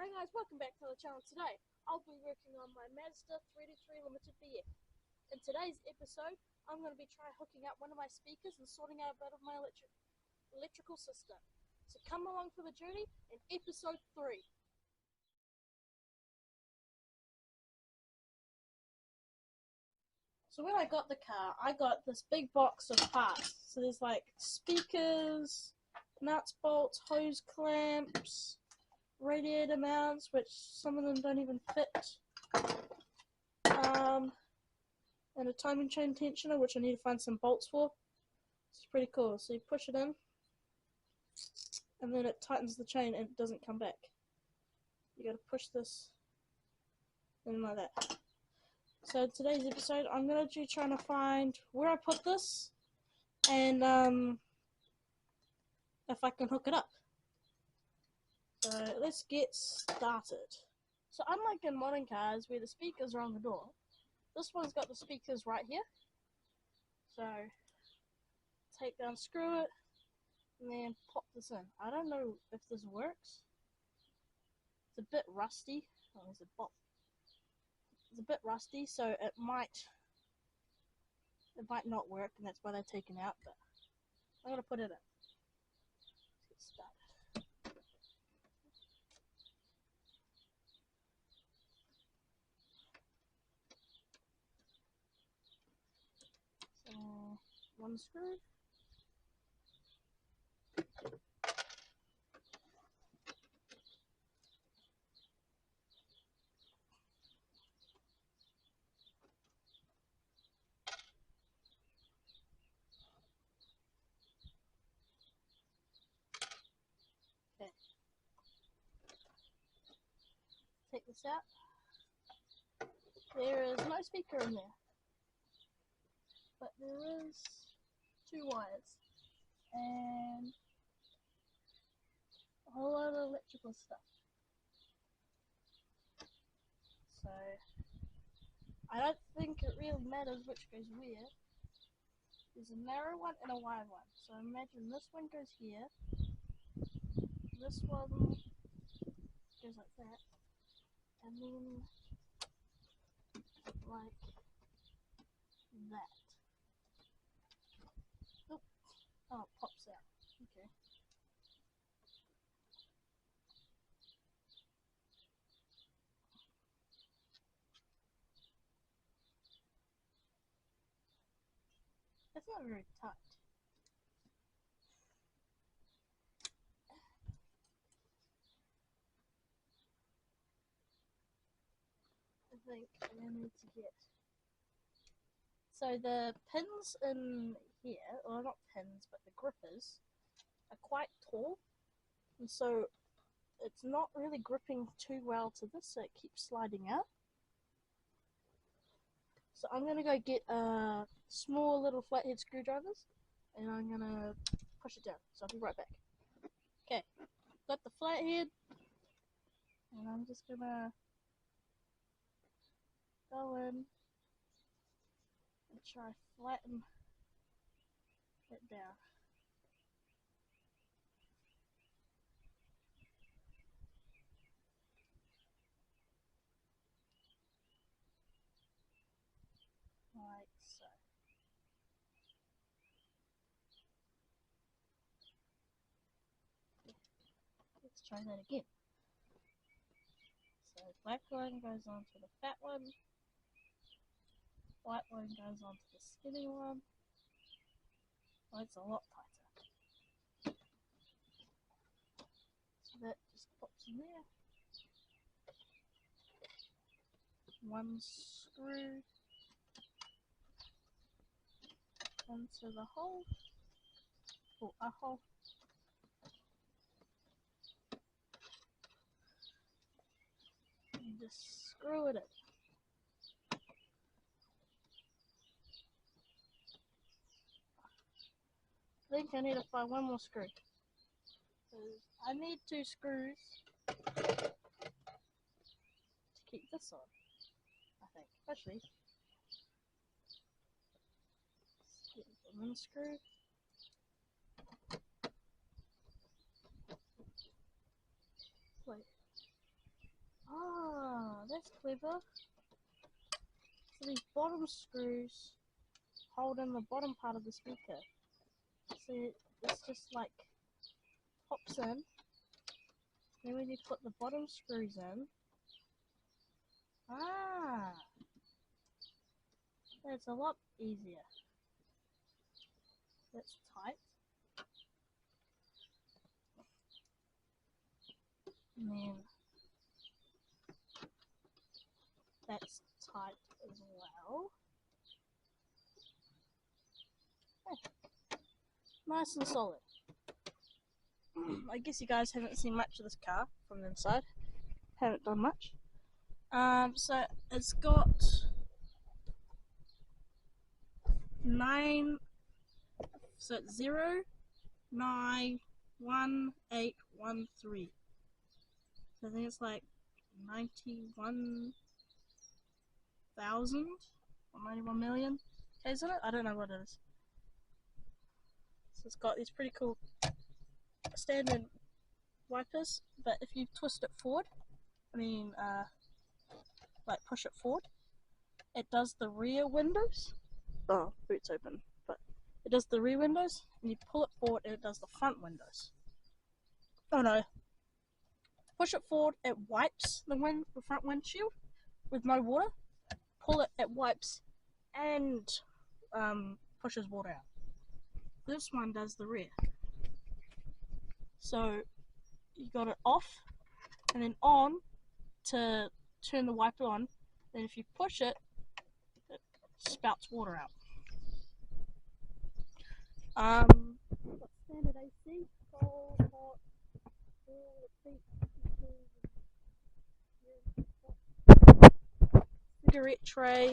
Hi guys, welcome back to the channel. Today I'll be working on my Mazda 323 Limited BF. In today's episode, I'm going to be trying hooking up one of my speakers and sorting out a bit of my electrical system. So come along for the journey in episode 3. So when I got the car, I got this big box of parts. So there's like speakers, nuts, bolts, hose clamps, radiator mounts, which some of them don't even fit, and a timing chain tensioner, which I need to find some bolts for. It's pretty cool. So you push it in, and then it tightens the chain and it doesn't come back. You gotta push this in like that. So in today's episode, I'm gonna be trying to find where I put this, and if I can hook it up. So let's get started. So unlike in modern cars where the speakers are on the door, this one's got the speakers right here. So take down, screw it, and then pop this in. I don't know if this works. It's a bit rusty. Oh, there's a bolt. It's a bit rusty, so it might not work, and that's why they're taken out. But I'm gonna put it in. Let's get started. So one screw. Okay. Take this out. There is no speaker in there, but there is 2 wires and a whole lot of electrical stuff. So I don't think it really matters which goes where. There's a narrow one and a wide one. So imagine this one goes here, this one goes like that, and then like that. Oh, it pops out. Okay. That's not very tight. I think I need to get. So the pins in here, or not pins, but the grippers, are quite tall, and so it's not really gripping too well to this, so it keeps sliding out. So I'm gonna go get small little flathead screwdrivers, and I'm gonna push it down. So I'll be right back. Okay, got the flathead, and I'm just gonna go in and try flatten it down. Like so. Let's try that again. So black one goes onto the fat one, white one goes onto the skinny one. Oh, it's a lot tighter. So that just pops in there. One screw into the hole, or a hole. And just screw it in. I think I need to find one more screw. I need 2 screws to keep this on, I think. Actually, get one screw. Wait. that's clever. So these bottom screws hold in the bottom part of the speaker. So it's just like pops in. Then when you put the bottom screws in, it's a lot easier. That's tight. And then that's tight as well. Okay. Nice and solid. I guess you guys haven't seen much of this car from the inside. Haven't done much. So it's got 9, so it's 0, 9, 1, 8, 1, 3. So I think it's like 91,000 or 91 million, isn't it? I don't know what it is. So it's got these pretty cool standard wipers, but if you twist it forward, like push it forward, it does the rear windows. Oh, boot's open, but it does the rear windows, and you pull it forward and it does the front windows. Oh no. Push it forward, it wipes the front windshield with no water. Pull it, it wipes and pushes water out. This one does the rear. So you got it off and then on to turn the wiper on. Then if you push it, it spouts water out. Standard AC, cold, hot, cigarette tray.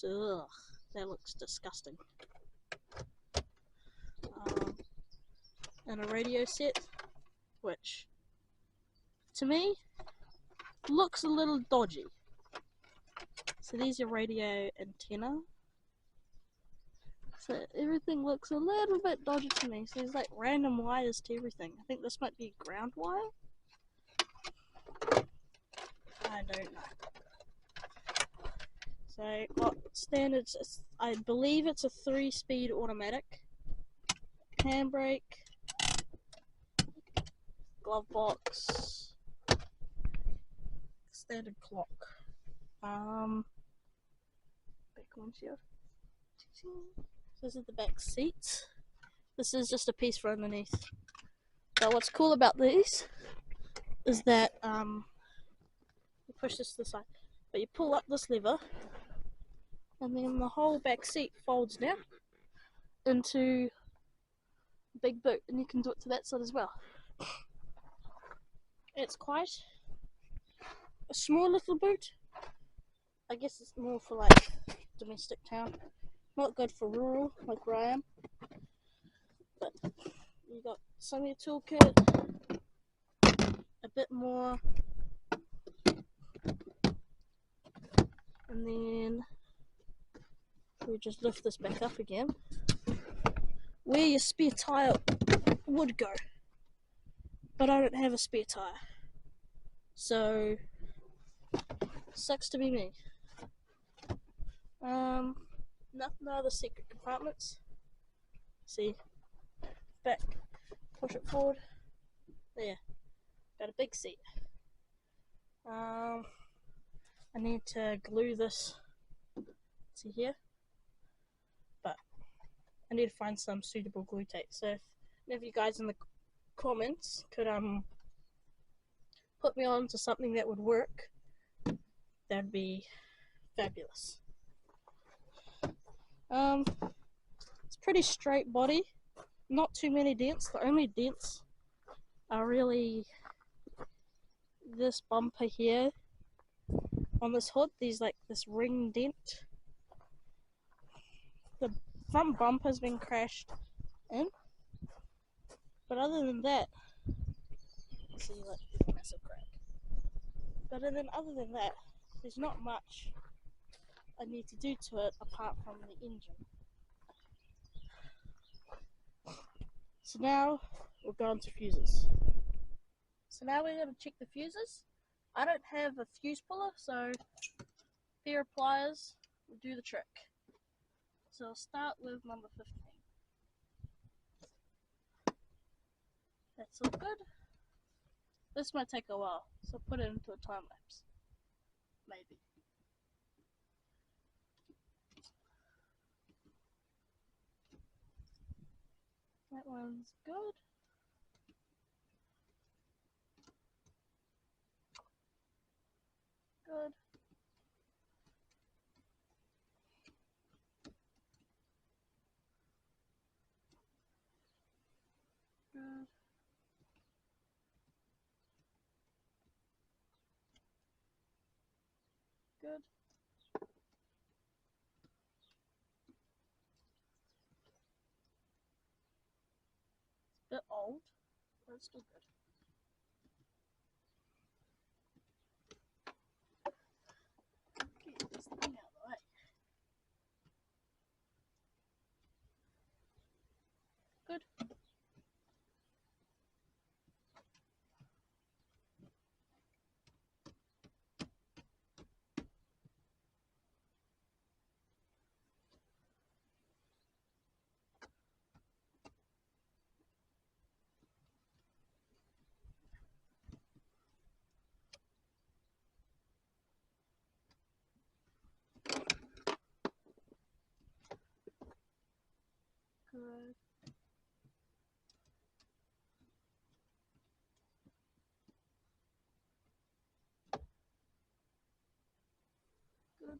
Ugh, that looks disgusting. And a radio set, which to me looks a little dodgy. So these are radio antenna. So everything looks a little bit dodgy to me. So there's like random wires to everything. I think this might be ground wire. I don't know. So got standards. I believe it's a 3-speed automatic. Handbrake, glove box, standard clock. Back windshield. This is the back seat. This is just a piece for underneath. But what's cool about these is that you push this to the side, but you pull up this lever, and then the whole back seat folds down into a big boot, and you can do it to that side as well. It's quite a small little boot. I guess it's more for like domestic town. Not good for rural, like where I am. But you got some of your toolkit, a bit more, and then we just lift this back up again. Where your spare tire would go, but I don't have a spare tire, so sucks to be me. No other secret compartments. See, back, push it forward. There, got a big seat. I need to glue this to here, but I need to find some suitable glue tape. So if you guys in the comments could put me on to something that would work, that'd be fabulous. It's pretty straight body, not too many dents. The only dents are really this bumper here on this hood. There's like this ring dent. The front bumper has been crashed in, but other than that, see, like, there's a massive crack. But other than that, there's not much I need to do to it apart from the engine. So now we're going to fuses. So now we're going to check the fuses. I don't have a fuse puller, so a pair of pliers will do the trick. So I'll start with number 15. That's all good. This might take a while, so I'll put it into a time lapse. Maybe. That one's good. Good. Good. Good. It's a bit old, but it's still good. Get this thing out of the way. Good. Good. Good. Good.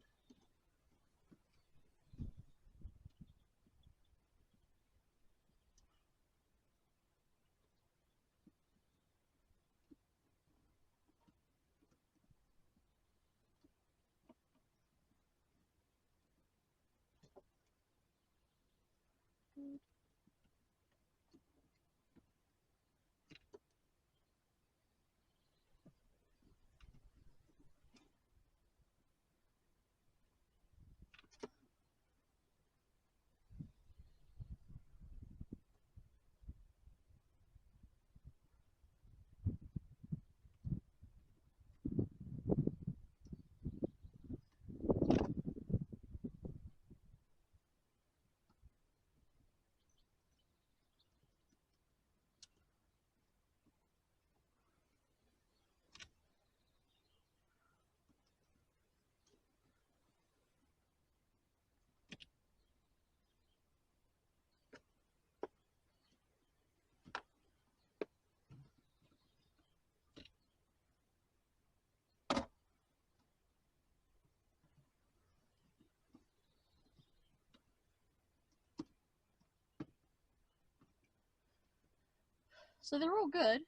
So they're all good.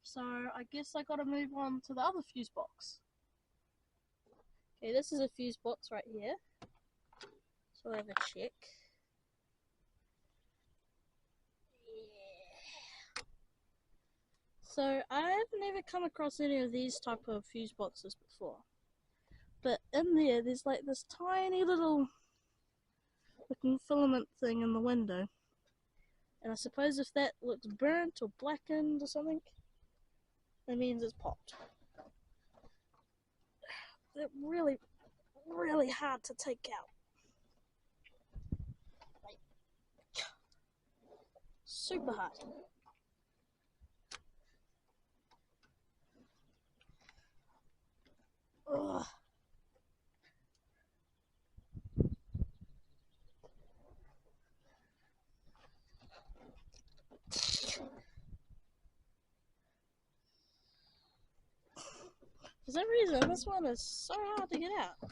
So I guess I gotta move on to the other fuse box. Okay, this is a fuse box right here. So I have a check. Yeah. So I've never come across any of these type of fuse boxes before. But in there's like this tiny little looking filament thing in the window. And I suppose if that looks burnt or blackened or something, that means it's popped. They're really, really hard to take out. Like, super hard. Ugh. For some reason, this one is so hard to get out.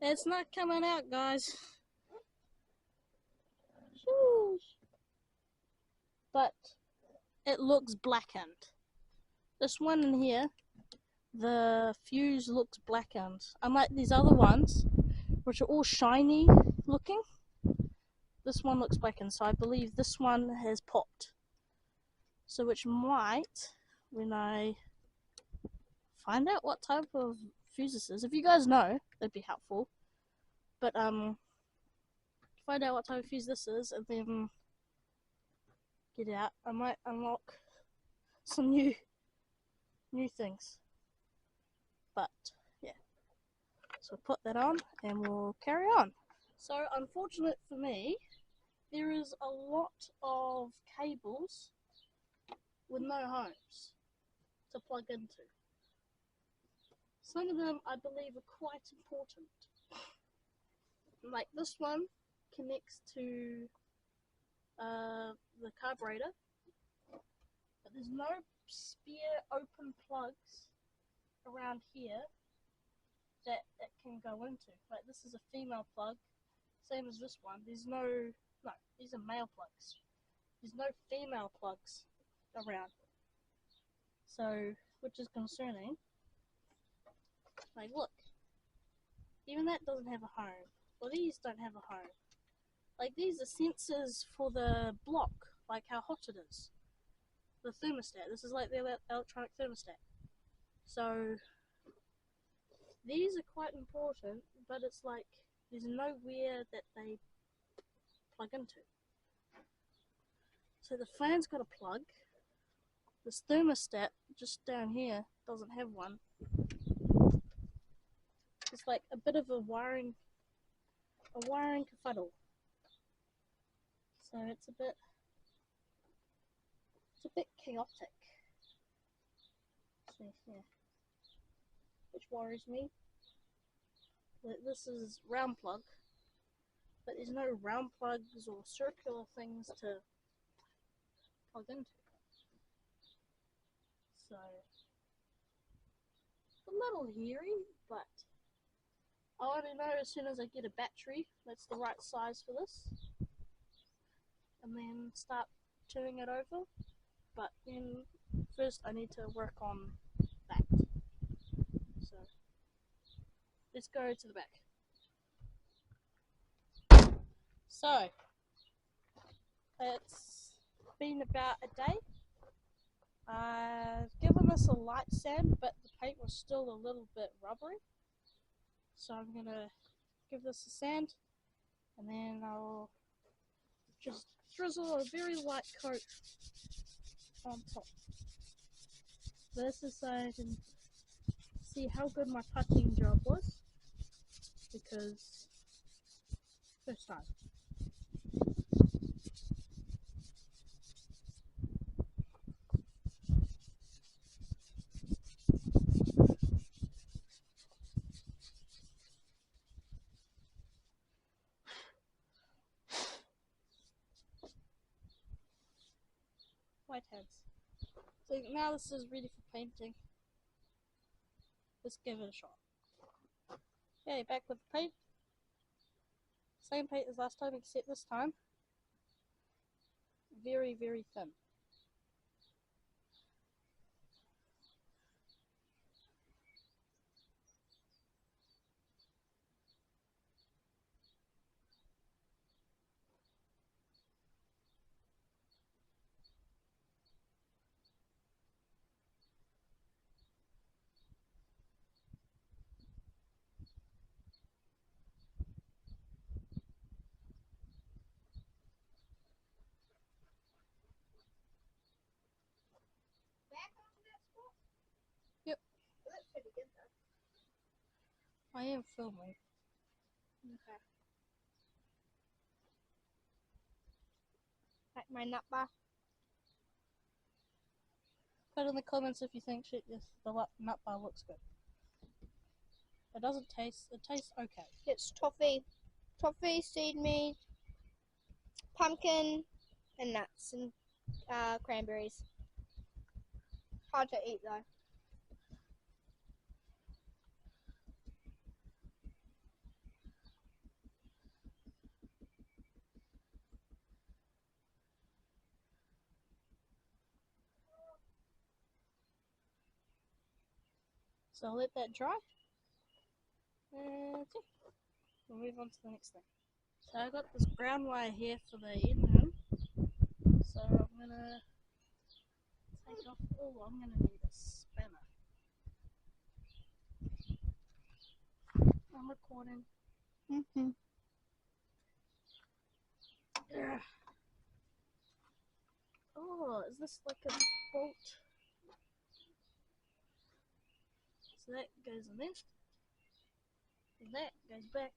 It's not coming out, guys. But it looks blackened. This one in here, the fuse looks blackened. Unlike these other ones, which are all shiny looking. this one looks broken, so I believe this one has popped. So which might, when I find out what type of fuse this is, if you guys know, that'd be helpful. But find out what type of fuse this is, and then get out. I might unlock some new things. But yeah, so put that on, and we'll carry on. So unfortunate for me, there is a lot of cables with no homes to plug into. Some of them I believe are quite important. Like this one connects to the carburetor, but there's no spare open plugs around here that it can go into. Like this is a female plug, same as this one. There's no, these are male plugs. There's no female plugs around. So, which is concerning. Like look, even that doesn't have a home. Well, these don't have a home. Like these are sensors for the block, like how hot it is. The thermostat. This is like the electronic thermostat. So these are quite important, but it's like there's nowhere that they plug into. So the fan's got a plug. This thermostat just down here doesn't have one. It's like a bit of a wiring kerfuddle. So it's a bit chaotic. So yeah, which worries me. This is round plug, but there's no round plugs or circular things to plug into. So a little hairy, but I'll only know as soon as I get a battery that's the right size for this, and then start turning it over. But then first I need to work on that. So let's go to the back. So it's been about a day. I've given this a light sand, but the paint was still a little bit rubbery. So I'm gonna give this a sand, and then I'll just drizzle a very light coat on top. This is so I can see how good my putting job was, because first time. White hands. So now this is ready for painting. Let's give it a shot. Okay, back with the paint. Same paint as last time, except this time very, very thin. Yep. That's pretty good though. I am filming. Okay. Like my nut bar. Put in the comments if you think the nut bar looks good. It doesn't taste, it tastes okay. It's toffee. Toffee, seed meat, pumpkin, and nuts, and cranberries. Hard to eat though. So let that dry. And yeah, we'll move on to the next thing. So I got this ground wire here for the engine. So I'm gonna take off. Oh, I'm gonna need a spanner. I'm recording. Ugh. Oh, is this like a bolt? So that goes in there. And that goes back.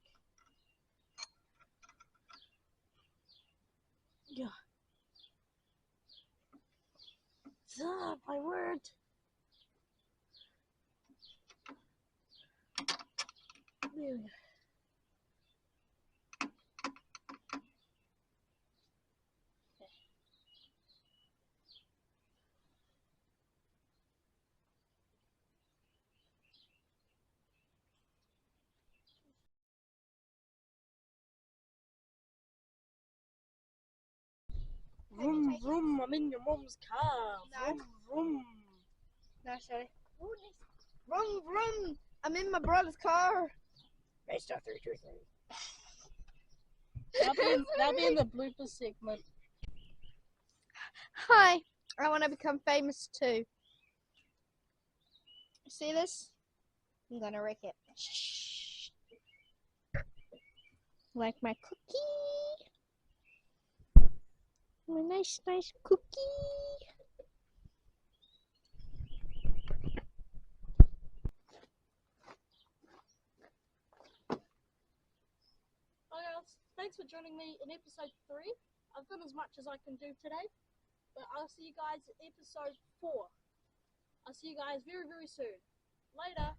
Yeah. Ah, my word. There we go. Vroom vroom, I'm in your mom's car. Vroom vroom. No, sorry. Vroom vroom. I'm in my brother's car. Mazda 323. That'll be in the blooper segment. Hi. I want to become famous too. See this? I'm gonna wreck it. Shh. Like my cookie. My nice cookie. Hi guys, thanks for joining me in episode 3. I've done as much as I can do today, but I'll see you guys in episode 4. I'll see you guys very, very soon. Later.